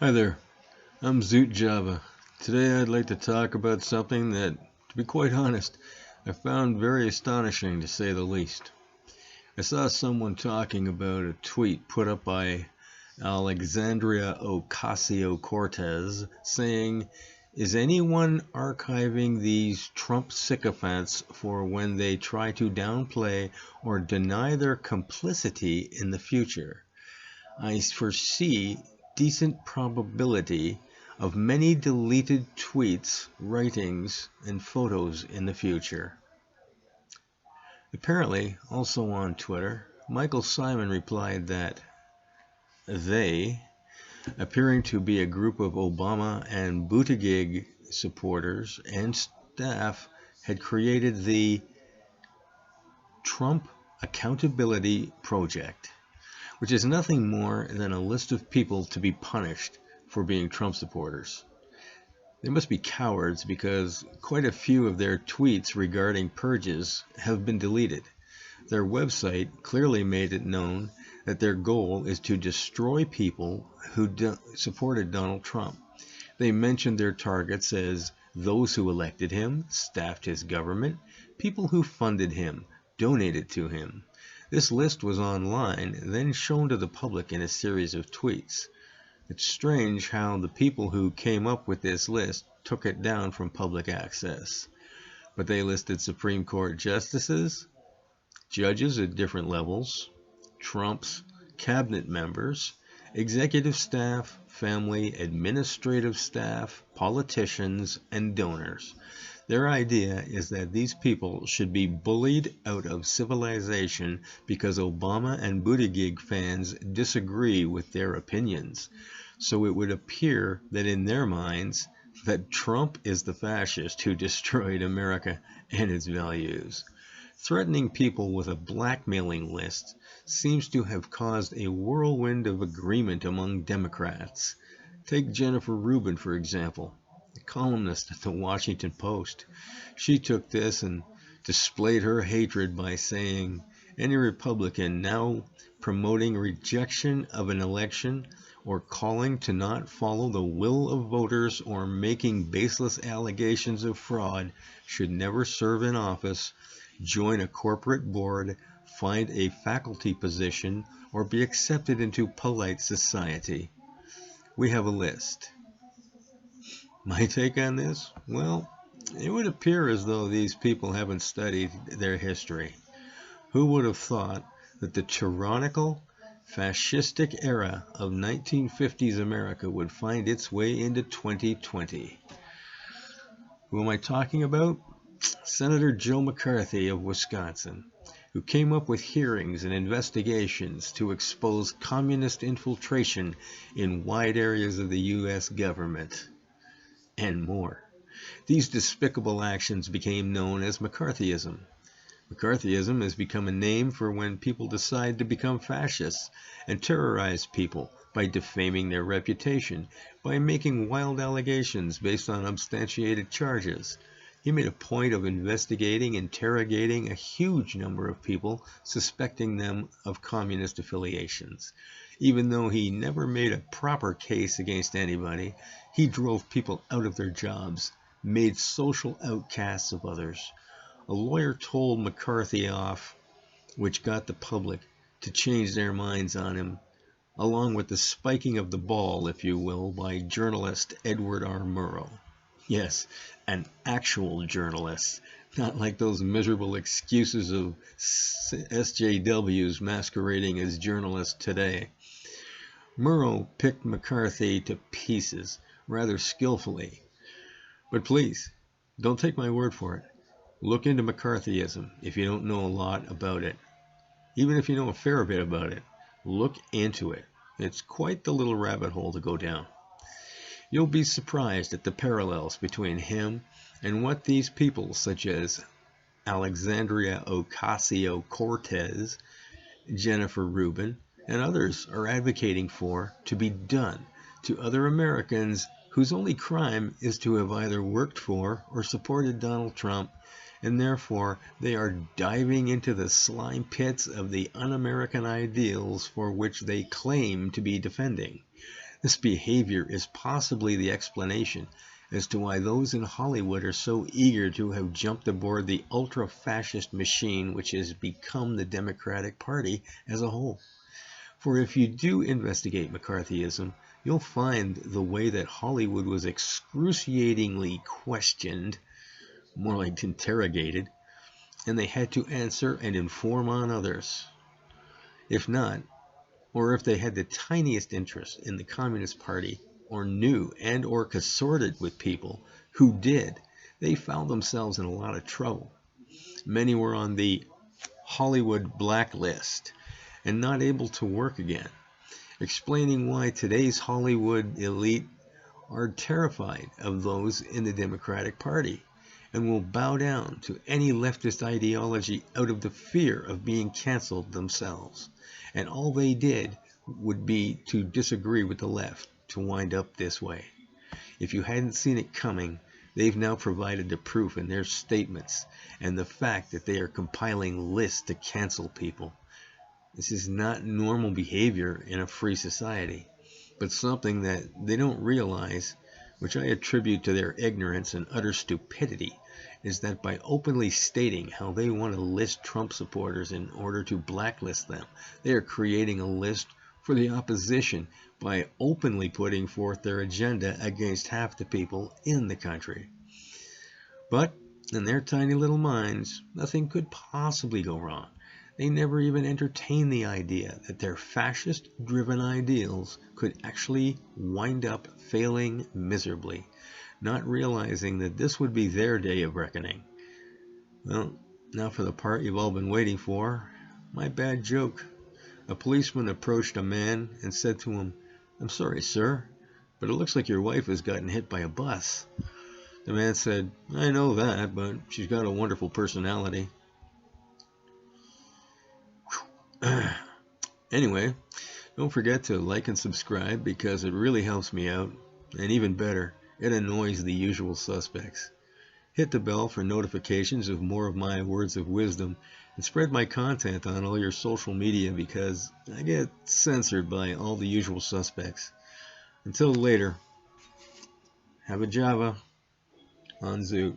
Hi there, I'm Zoot Java. Today I'd like to talk about something that, to be quite honest, I found very astonishing to say the least. I saw someone talking about a tweet put up by Alexandria Ocasio-Cortez saying, "Is anyone archiving these Trump sycophants for when they try to downplay or deny their complicity in the future? I foresee decent probability of many deleted tweets, writings, and photos in the future." Apparently, also on Twitter, Michael Simon replied that they, appearing to be a group of Obama and Buttigieg supporters and staff, had created the Trump Accountability Project, which is nothing more than a list of people to be punished for being Trump supporters. They must be cowards because quite a few of their tweets regarding purges have been deleted. Their website clearly made it known that their goal is to destroy people who supported Donald Trump. They mentioned their targets as those who elected him, staffed his government, people who funded him, donated to him. This list was online, then shown to the public in a series of tweets. It's strange how the people who came up with this list took it down from public access. But they listed Supreme Court justices, judges at different levels, Trump's cabinet members, executive staff, family, administrative staff, politicians, and donors. Their idea is that these people should be bullied out of civilization because Obama and Buttigieg fans disagree with their opinions. So it would appear that in their minds, that Trump is the fascist who destroyed America and its values. Threatening people with a blackmailing list seems to have caused a whirlwind of agreement among Democrats. Take Jennifer Rubin, for example, a columnist at the Washington Post. She took this and displayed her hatred by saying, "Any Republican now promoting rejection of an election or calling to not follow the will of voters or making baseless allegations of fraud should never serve in office, join a corporate board, find a faculty position, or be accepted into polite society." We have a list. My take on this? Well, it would appear as though these people haven't studied their history. Who would have thought that the tyrannical, fascistic era of 1950s America would find its way into 2020? Who am I talking about? Senator Joe McCarthy of Wisconsin, who came up with hearings and investigations to expose communist infiltration in wide areas of the U.S. government, and more. These despicable actions became known as McCarthyism. McCarthyism has become a name for when people decide to become fascists and terrorize people by defaming their reputation, by making wild allegations based on unsubstantiated charges. He made a point of investigating, interrogating a huge number of people, suspecting them of communist affiliations. Even though he never made a proper case against anybody, he drove people out of their jobs, made social outcasts of others. A lawyer told McCarthy off, which got the public to change their minds on him, along with the spiking of the ball, if you will, by journalist Edward R. Murrow. Yes, an actual journalist, not like those miserable excuses of SJWs masquerading as journalists today. Murrow picked McCarthy to pieces rather skillfully. But please, don't take my word for it. Look into McCarthyism if you don't know a lot about it. Even if you know a fair bit about it, look into it. It's quite the little rabbit hole to go down. You'll be surprised at the parallels between him and what these people such as Alexandria Ocasio-Cortez, Jennifer Rubin, and others are advocating for to be done to other Americans whose only crime is to have either worked for or supported Donald Trump, and therefore they are diving into the slime pits of the un-American ideals for which they claim to be defending. This behavior is possibly the explanation as to why those in Hollywood are so eager to have jumped aboard the ultra-fascist machine which has become the Democratic Party as a whole. For if you do investigate McCarthyism, you'll find the way that Hollywood was excruciatingly questioned, more like interrogated, and they had to answer and inform on others. If not, or if they had the tiniest interest in the Communist Party, or knew and or consorted with people who did, they found themselves in a lot of trouble. Many were on the Hollywood blacklist and not able to work again, explaining why today's Hollywood elite are terrified of those in the Democratic Party and will bow down to any leftist ideology out of the fear of being canceled themselves. And all they did would be to disagree with the left to wind up this way. If you hadn't seen it coming, they've now provided the proof in their statements and the fact that they are compiling lists to cancel people. This is not normal behavior in a free society, but something that they don't realize, which I attribute to their ignorance and utter stupidity, is that by openly stating how they want to list Trump supporters in order to blacklist them, they are creating a list for the opposition by openly putting forth their agenda against half the people in the country. But in their tiny little minds, nothing could possibly go wrong. They never even entertained the idea that their fascist-driven ideals could actually wind up failing miserably, not realizing that this would be their day of reckoning. Well, now for the part you've all been waiting for, my bad joke. A policeman approached a man and said to him, "I'm sorry, sir, but it looks like your wife has gotten hit by a bus." The man said, "I know that, but she's got a wonderful personality." Anyway, don't forget to like and subscribe because it really helps me out, and even better, it annoys the usual suspects. Hit the bell for notifications of more of my words of wisdom, and spread my content on all your social media because I get censored by all the usual suspects. Until later, have a Java on Zoot.